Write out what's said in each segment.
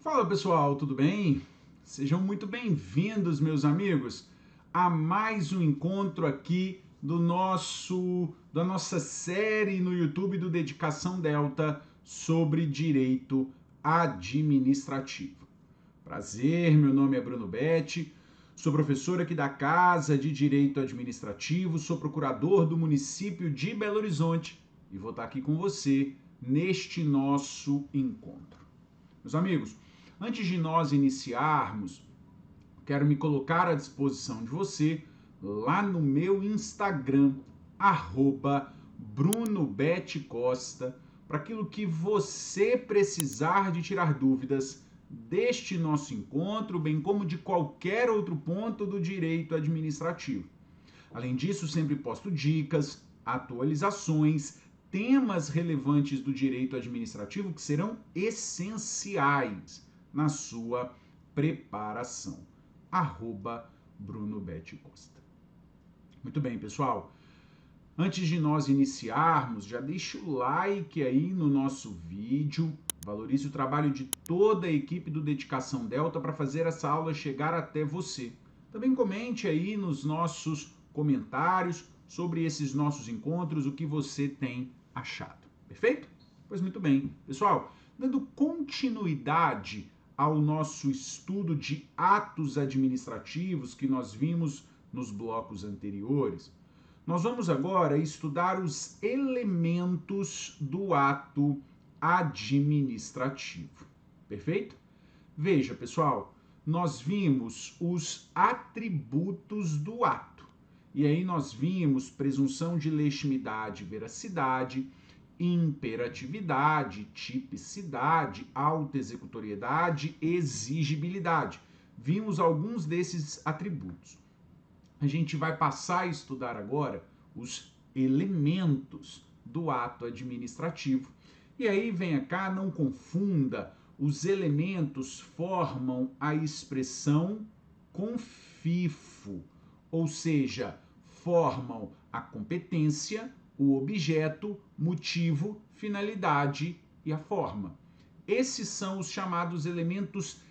Fala pessoal, tudo bem? Sejam muito bem-vindos, meus amigos, a mais um encontro aqui da nossa série no YouTube do Dedicação Delta sobre direito administrativo. Prazer, meu nome é Bruno Betti, sou professor aqui da Casa de Direito Administrativo, sou procurador do município de Belo Horizonte e vou estar aqui com você neste nosso encontro. Meus amigos, antes de nós iniciarmos, quero me colocar à disposição de você lá no meu Instagram, @BrunoBetCosta, para aquilo que você precisar de tirar dúvidas deste nosso encontro, bem como de qualquer outro ponto do direito administrativo. Além disso, sempre posto dicas, atualizações, temas relevantes do direito administrativo que serão essenciais na sua preparação. @BrunoBetCosta. Muito bem, pessoal. Antes de nós iniciarmos, já deixa o like aí no nosso vídeo. Valorize o trabalho de toda a equipe do Dedicação Delta para fazer essa aula chegar até você. Também comente aí nos nossos comentários sobre esses nossos encontros, o que você tem achado. Perfeito? Pois muito bem. Pessoal, dando continuidade ao nosso estudo de atos administrativos que nós vimos nos blocos anteriores, nós vamos agora estudar os elementos do ato administrativo. Perfeito? Veja, pessoal, nós vimos os atributos do ato. E aí nós vimos presunção de legitimidade e veracidade, imperatividade, tipicidade, autoexecutoriedade, exigibilidade. Vimos alguns desses atributos. A gente vai passar a estudar agora os elementos do ato administrativo. E aí, venha cá, não confunda, os elementos formam a expressão com FIFO, ou seja, formam a competência, o objeto, motivo, finalidade e a forma. Esses são os chamados elementos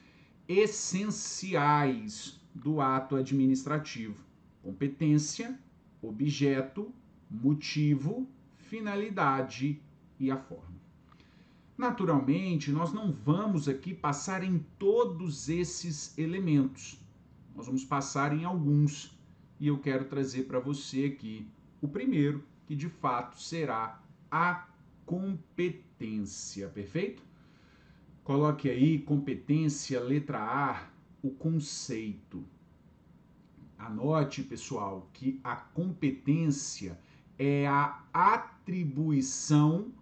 essenciais do ato administrativo: competência, objeto, motivo, finalidade e a forma. Naturalmente, nós não vamos aqui passar em todos esses elementos. Nós vamos passar em alguns. E eu quero trazer para você aqui o primeiro, que de fato será a competência. Perfeito? Coloque aí competência, letra A, o conceito. Anote, pessoal, que a competência é a atribuição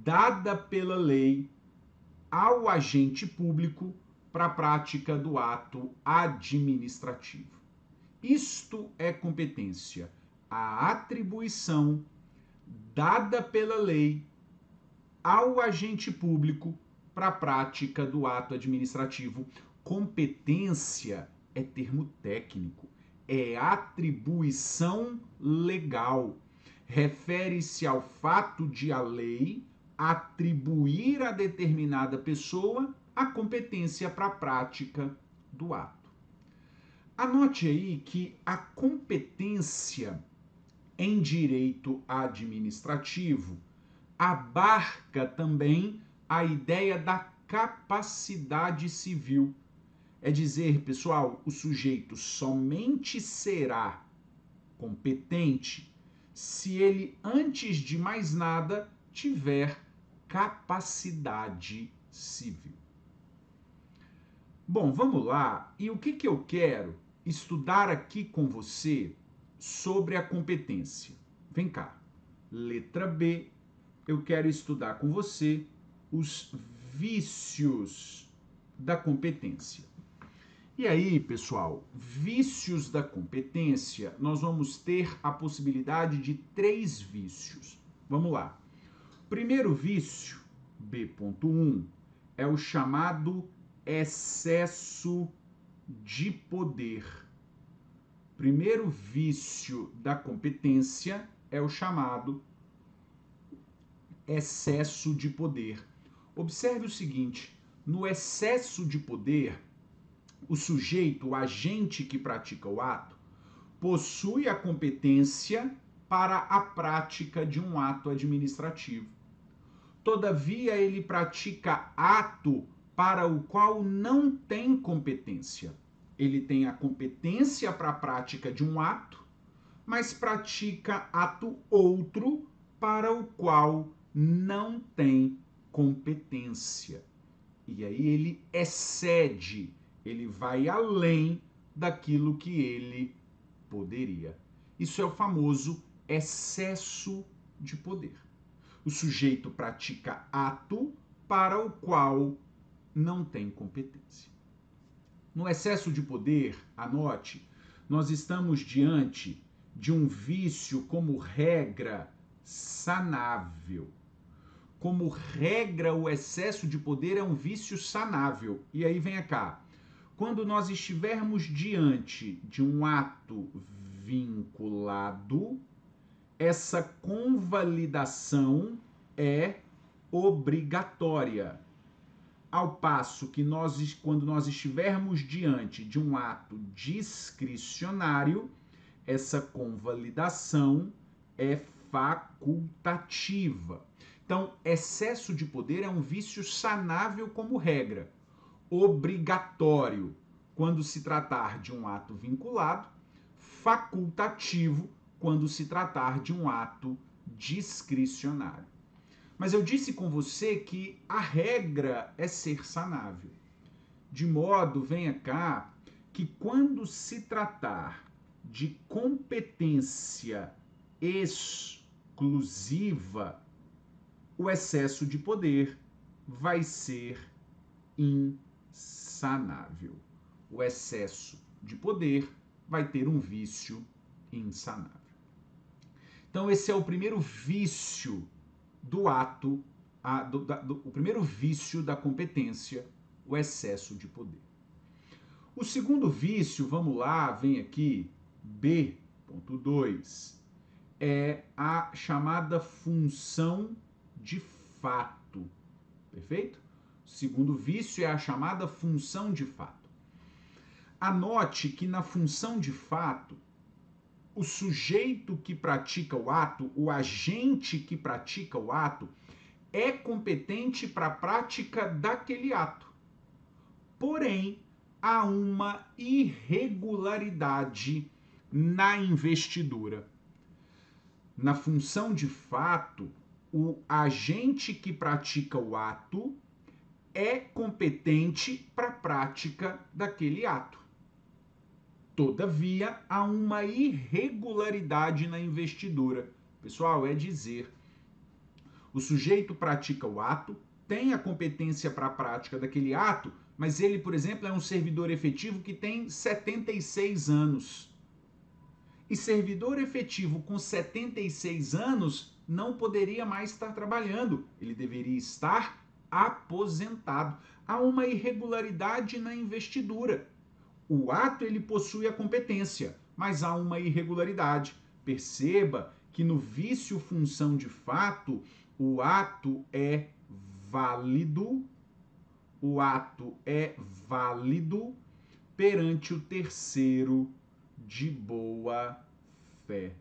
dada pela lei ao agente público para a prática do ato administrativo. Isto é competência, a atribuição dada pela lei ao agente público para a prática do ato administrativo. Competência é termo técnico, é atribuição legal. Refere-se ao fato de a lei atribuir a determinada pessoa a competência para a prática do ato. Anote aí que a competência em direito administrativo abarca também a ideia da capacidade civil. É dizer, pessoal, o sujeito somente será competente se ele, antes de mais nada, tiver capacidade civil. Bom, vamos lá. E o que eu quero estudar aqui com você sobre a competência? Vem cá. Letra B, eu quero estudar com você os vícios da competência. E aí, pessoal, vícios da competência, nós vamos ter a possibilidade de 3 vícios. Vamos lá. Primeiro vício, B.1, é o chamado excesso de poder. Primeiro vício da competência é o chamado excesso de poder. Observe o seguinte: No excesso de poder, o sujeito, o agente que pratica o ato, possui a competência para a prática de um ato administrativo. Todavia, ele pratica ato para o qual não tem competência. Ele tem a competência para a prática de um ato, mas pratica ato outro para o qual não tem competência. E aí ele excede, ele vai além daquilo que ele poderia. Isso é o famoso excesso de poder. O sujeito pratica ato para o qual não tem competência. No excesso de poder, anote, nós estamos diante de um vício como regra sanável. Como regra, o excesso de poder é um vício sanável. E aí vem cá. Quando nós estivermos diante de um ato vinculado, essa convalidação é obrigatória. Ao passo que quando nós estivermos diante de um ato discricionário, essa convalidação é facultativa. Então, excesso de poder é um vício sanável como regra, obrigatório quando se tratar de um ato vinculado, facultativo quando se tratar de um ato discricionário. Mas eu disse com você que a regra é ser sanável. De modo, venha cá, que quando se tratar de competência exclusiva, o excesso de poder vai ser insanável. O excesso de poder vai ter um vício insanável. Então, esse é o primeiro vício do ato, o primeiro vício da competência, o excesso de poder. O segundo vício, vamos lá, vem aqui, B.2, é a chamada função de fato, perfeito? O segundo vício é a chamada função de fato. Anote que na função de fato, o sujeito que pratica o ato, o agente que pratica o ato, é competente para a prática daquele ato. Porém, há uma irregularidade na investidura. Na função de fato, o agente que pratica o ato é competente para a prática daquele ato. Todavia, há uma irregularidade na investidura. Pessoal, é dizer, o sujeito pratica o ato, tem a competência para a prática daquele ato, mas ele, por exemplo, é um servidor efetivo que tem 76 anos. E servidor efetivo com 76 anos não poderia mais estar trabalhando, ele deveria estar aposentado. Há uma irregularidade na investidura. O ato ele possui a competência, mas há uma irregularidade. Perceba que no vício função de fato, o ato é válido, perante o terceiro de boa fé.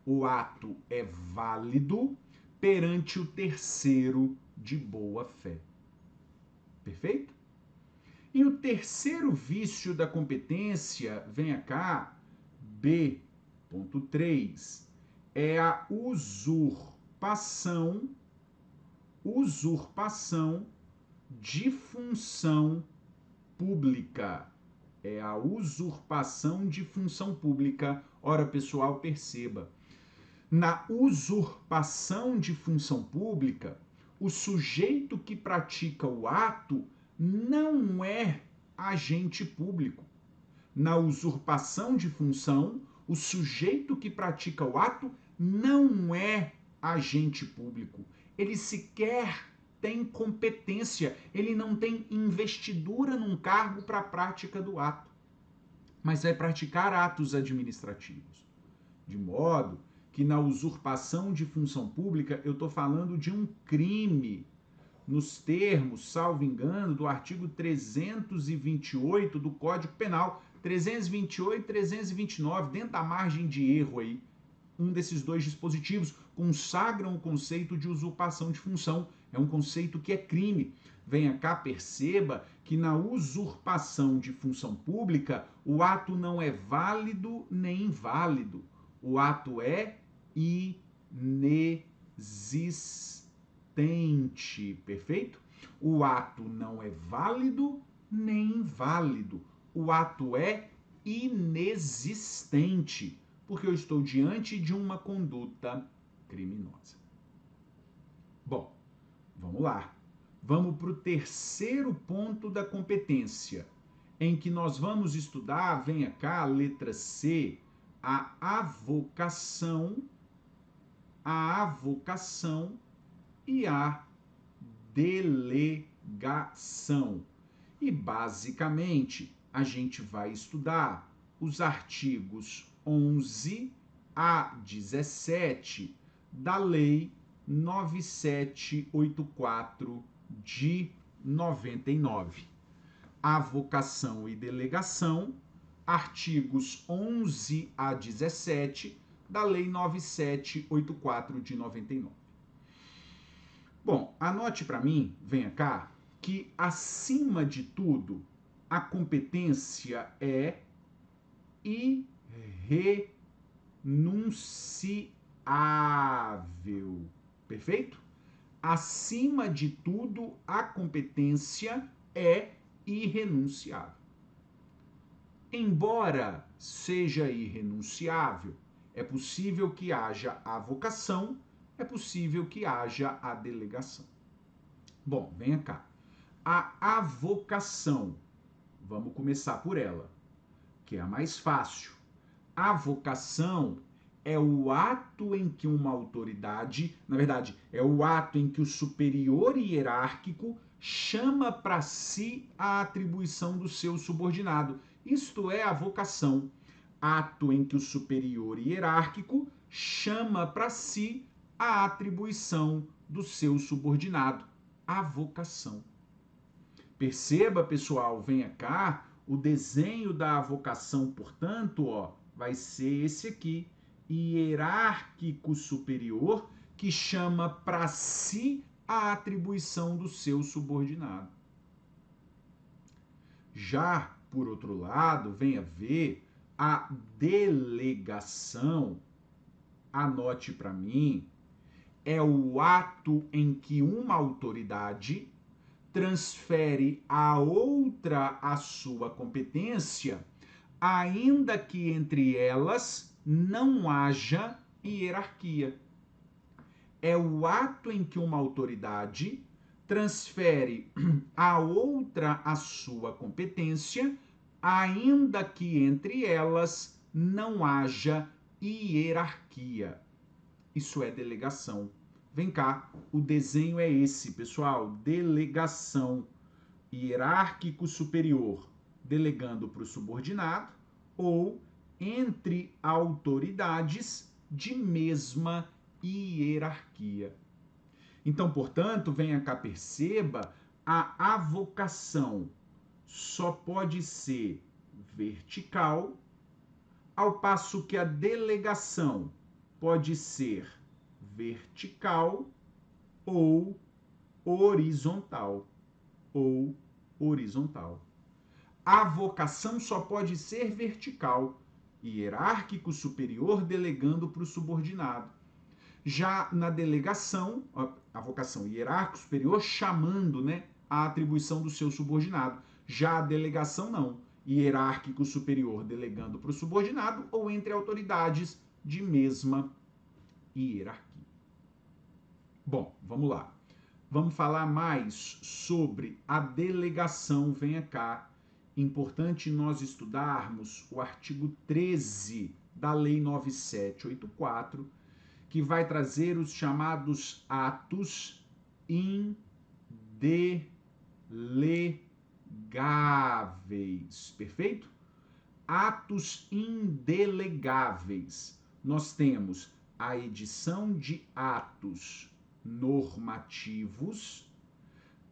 O ato é válido perante o terceiro de boa fé. Perfeito? E o terceiro vício da competência, venha cá, B.3, é a usurpação de função pública. É a usurpação de função pública. Ora, pessoal, perceba. Na usurpação de função pública, o sujeito que pratica o ato não é agente público. Na usurpação de função, o sujeito que pratica o ato não é agente público. Ele sequer tem competência, ele não tem investidura num cargo para a prática do ato, mas vai praticar atos administrativos. De modo que na usurpação de função pública eu estou falando de um crime. nos termos, salvo engano, do artigo 328 do Código Penal, 328 e 329, dentro da margem de erro aí, um desses dois dispositivos consagram o conceito de usurpação de função. É um conceito que é crime. Venha cá, perceba que na usurpação de função pública, o ato não é válido nem inválido. O ato é inexistente, perfeito? O ato não é válido nem inválido. O ato é inexistente, porque eu estou diante de uma conduta criminosa. Bom, vamos lá. Vamos para o terceiro ponto da competência, em que nós vamos estudar, venha cá, letra C, a avocação e a delegação. E, basicamente, a gente vai estudar os artigos 11 a 17 da Lei 9784 de 99. Avocação e delegação, artigos 11 a 17 da Lei 9784 de 99. Bom, anote para mim, venha cá, que acima de tudo, a competência é irrenunciável. Perfeito? Acima de tudo, a competência é irrenunciável. Embora seja irrenunciável, é possível que haja a avocação, é possível que haja a delegação. Bom, venha cá. A avocação, vamos começar por ela, que é a mais fácil. A avocação é o ato em que uma autoridade, na verdade, é o ato em que o superior hierárquico chama para si a atribuição do seu subordinado. Isto é a avocação. Ato em que o superior hierárquico chama para si a atribuição do seu subordinado. Avocação. Perceba, pessoal, venha cá, o desenho da avocação, portanto, ó, vai ser esse aqui, hierárquico superior, que chama para si a atribuição do seu subordinado. Já, por outro lado, venha ver a delegação, anote para mim, é o ato em que uma autoridade transfere a outra a sua competência, ainda que entre elas não haja hierarquia. É o ato em que uma autoridade transfere a outra a sua competência, ainda que entre elas não haja hierarquia. Isso é delegação. Vem cá, o desenho é esse, pessoal. Delegação. Hierárquico superior delegando para o subordinado ou entre autoridades de mesma hierarquia. Então, portanto, venha cá, perceba, a avocação só pode ser vertical, ao passo que a delegação pode ser vertical ou horizontal. A avocação só pode ser vertical, hierárquico superior delegando para o subordinado. Já na delegação, a vocação hierárquico superior chamando, né, a atribuição do seu subordinado. Já a delegação não, hierárquico superior delegando para o subordinado ou entre autoridades de mesma hierarquia. Bom, vamos lá. Vamos falar mais sobre a delegação. Venha cá. Importante nós estudarmos o artigo 13 da Lei 9784, que vai trazer os chamados atos indelegáveis. Perfeito? Atos indelegáveis. Nós temos a edição de atos normativos,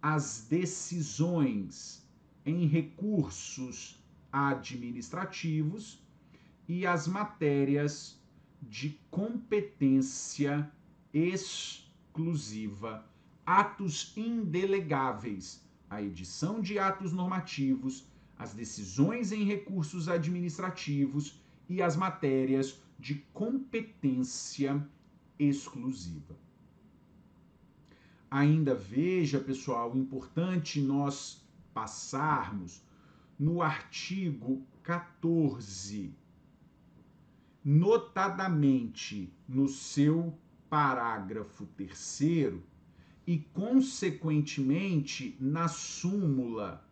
as decisões em recursos administrativos e as matérias de competência exclusiva, atos indelegáveis, a edição de atos normativos, as decisões em recursos administrativos e as matérias de competência exclusiva. Ainda veja, pessoal, importante nós passarmos no artigo 14, notadamente no seu parágrafo 3º e, consequentemente, na súmula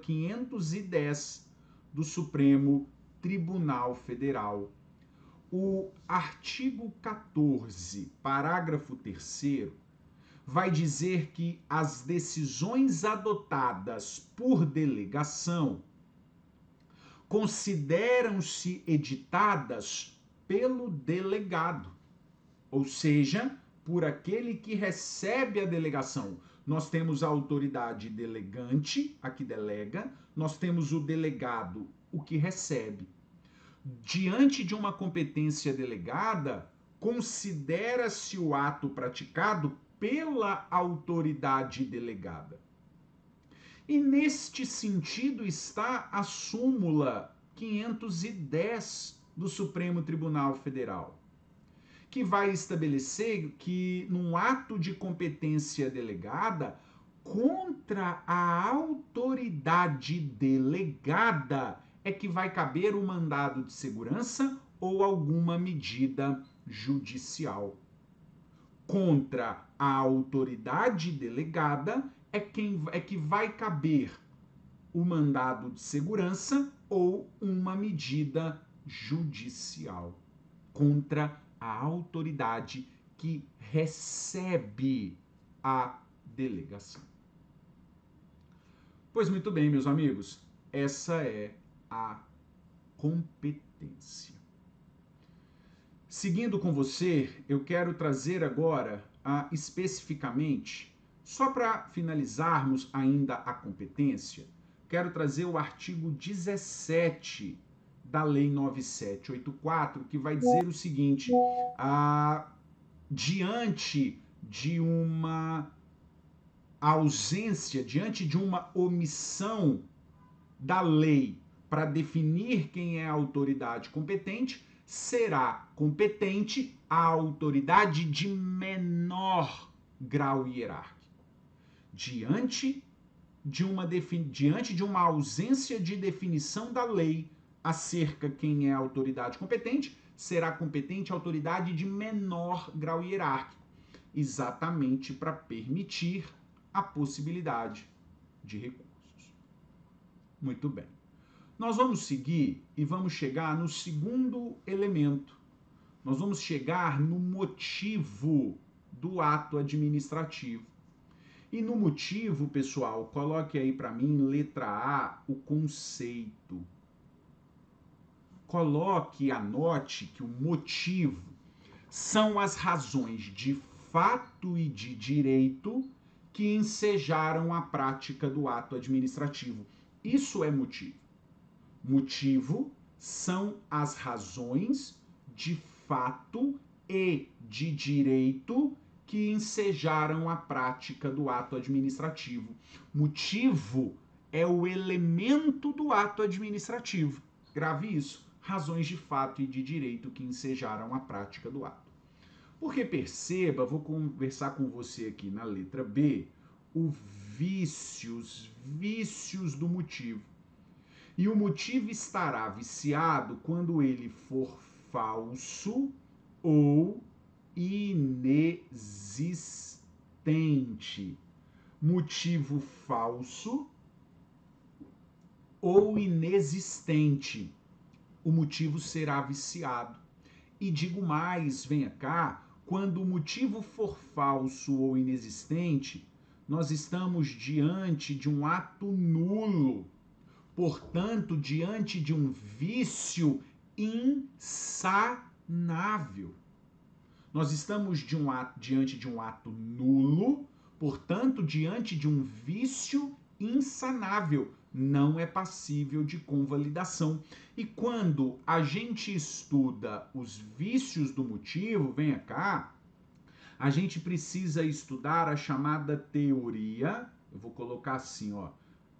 510 do Supremo Tribunal Federal. O artigo 14, parágrafo 3º, vai dizer que as decisões adotadas por delegação consideram-se editadas pelo delegado, ou seja, por aquele que recebe a delegação. Nós temos a autoridade delegante, a que delega, nós temos o delegado, o que recebe. Diante de uma competência delegada, considera-se o ato praticado pela autoridade delegada. E neste sentido está a súmula 510 do Supremo Tribunal Federal, que vai estabelecer que num ato de competência delegada, contra a autoridade delegada, é que vai caber o mandado de segurança ou alguma medida judicial. Contra a autoridade delegada é que vai caber o mandado de segurança ou uma medida judicial. Contra a autoridade que recebe a delegação. Pois muito bem, meus amigos, essa é a competência. Seguindo com você, eu quero trazer agora, especificamente, só para finalizarmos ainda a competência, quero trazer o artigo 17 da Lei 9784, que vai dizer o seguinte: diante de uma ausência, diante de uma omissão da lei para definir quem é a autoridade competente, será competente a autoridade de menor grau hierárquico. Diante de uma ausência de definição da lei acerca quem é a autoridade competente, será competente a autoridade de menor grau hierárquico, exatamente para permitir a possibilidade de recursos. Muito bem. Nós vamos seguir e vamos chegar no segundo elemento. Nós vamos chegar no motivo do ato administrativo. E no motivo, pessoal, coloque aí para mim, letra A, o conceito. Coloque, anote que o motivo são as razões de fato e de direito que ensejaram a prática do ato administrativo. Isso é motivo. Motivo são as razões de fato e de direito que ensejaram a prática do ato administrativo. Motivo é o elemento do ato administrativo. Grave isso. Razões de fato e de direito que ensejaram a prática do ato. Porque perceba, vou conversar com você aqui na letra B, os vícios do motivo. E o motivo estará viciado quando ele for falso ou inexistente. Motivo falso ou inexistente. O motivo será viciado. E digo mais, venha cá, quando o motivo for falso ou inexistente, nós estamos diante de um ato nulo. Portanto, diante de um vício insanável. Nós estamos diante de um ato nulo, Portanto, diante de um vício insanável, não é passível de convalidação. E quando a gente estuda os vícios do motivo, venha cá, a gente precisa estudar a chamada teoria, eu vou colocar assim, ó,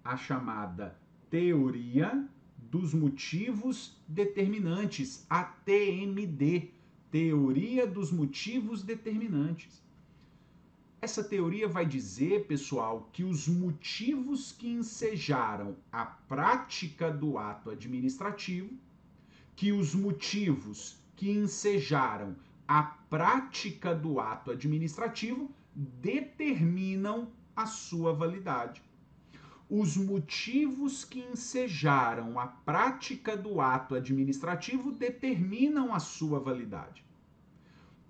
a chamada teoria dos motivos determinantes, a TMD, teoria dos motivos determinantes. Essa teoria vai dizer, pessoal, que os motivos que ensejaram a prática do ato administrativo, que os motivos que ensejaram a prática do ato administrativo determinam a sua validade. Os motivos que ensejaram a prática do ato administrativo determinam a sua validade.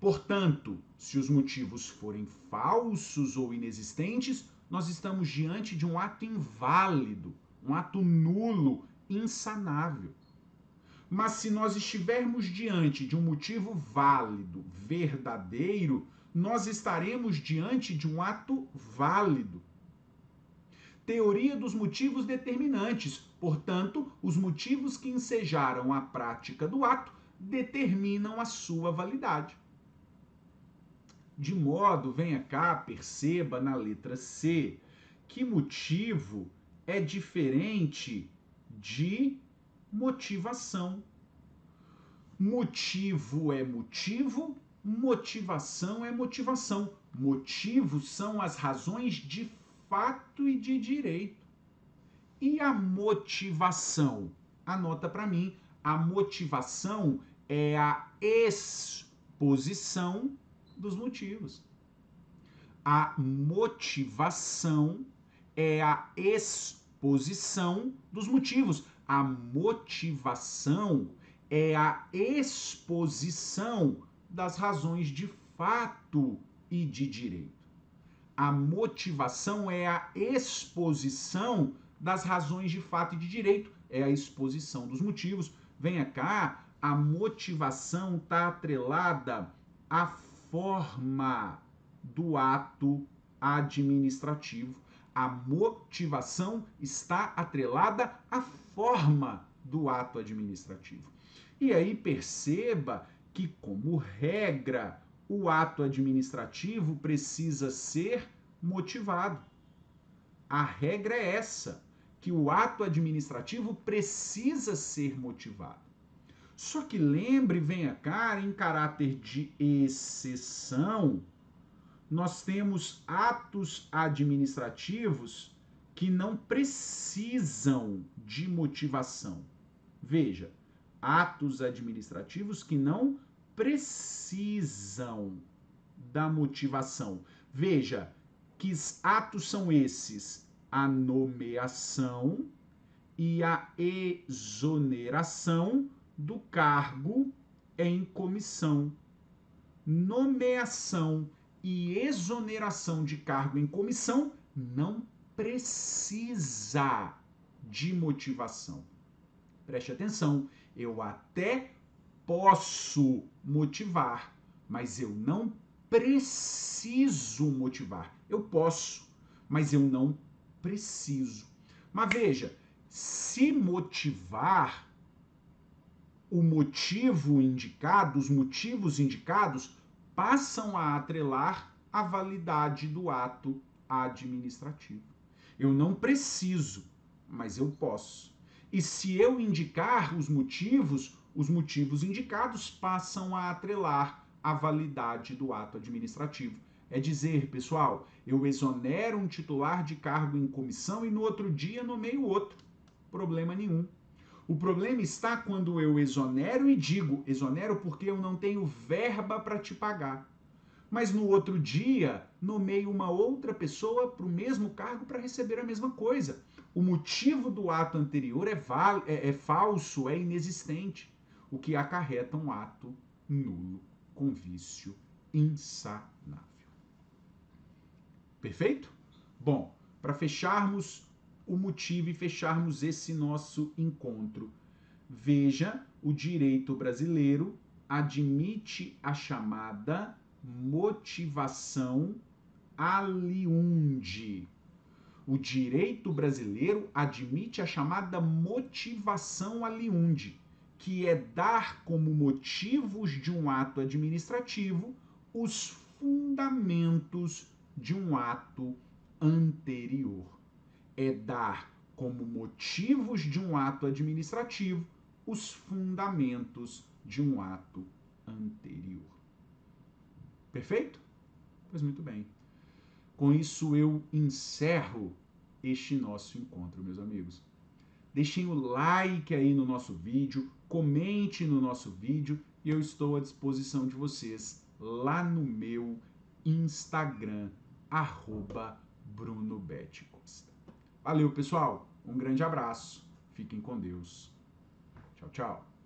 Portanto, se os motivos forem falsos ou inexistentes, nós estamos diante de um ato inválido, um ato nulo, insanável. Mas se nós estivermos diante de um motivo válido, verdadeiro, nós estaremos diante de um ato válido. Teoria dos motivos determinantes. Portanto, os motivos que ensejaram a prática do ato determinam a sua validade. De modo, venha cá, perceba na letra C que motivo é diferente de motivação. Motivo é motivo, motivação é motivação. Motivos são as razões de fato e de direito. E a motivação? Anota para mim, a motivação é a exposição dos motivos. A motivação é a exposição dos motivos. A motivação é a exposição das razões de fato e de direito. A motivação é a exposição das razões de fato e de direito. É a exposição dos motivos. Venha cá, a motivação está atrelada à forma do ato administrativo. A motivação está atrelada à forma do ato administrativo. E aí perceba que, como regra, o ato administrativo precisa ser motivado. A regra é essa, que o ato administrativo precisa ser motivado. Só que lembre, venha cá, em caráter de exceção, nós temos atos administrativos que não precisam de motivação. Veja, atos administrativos que não precisam da motivação. Veja, que atos são esses? A nomeação e a exoneração do cargo em comissão. Nomeação e exoneração de cargo em comissão não precisa de motivação. Preste atenção, eu até posso motivar, mas eu não preciso motivar. Eu posso, mas eu não preciso. Mas veja, se motivar, o motivo indicado, os motivos indicados passam a atrelar a validade do ato administrativo. Eu não preciso, mas eu posso. E se eu indicar os motivos indicados passam a atrelar a validade do ato administrativo. É dizer, pessoal, eu exonero um titular de cargo em comissão e no outro dia nomeio outro. Problema nenhum. O problema está quando eu exonero e digo, exonero porque eu não tenho verba para te pagar. Mas no outro dia, nomeio uma outra pessoa para o mesmo cargo para receber a mesma coisa. O motivo do ato anterior é falso, é inexistente, o que acarreta um ato nulo, com vício insanável. Perfeito? Bom, para fecharmos o motivo e fecharmos esse nosso encontro, veja, o direito brasileiro admite a chamada motivação aliunde. O direito brasileiro admite a chamada motivação aliunde, que é dar como motivos de um ato administrativo os fundamentos de um ato anterior. É dar como motivos de um ato administrativo os fundamentos de um ato anterior. Perfeito? Pois muito bem. Com isso eu encerro este nosso encontro, meus amigos. Deixem o like aí no nosso vídeo, comente no nosso vídeo e eu estou à disposição de vocês lá no meu Instagram, @BrunoBetCosta. Valeu, pessoal. Um grande abraço. Fiquem com Deus. Tchau, tchau.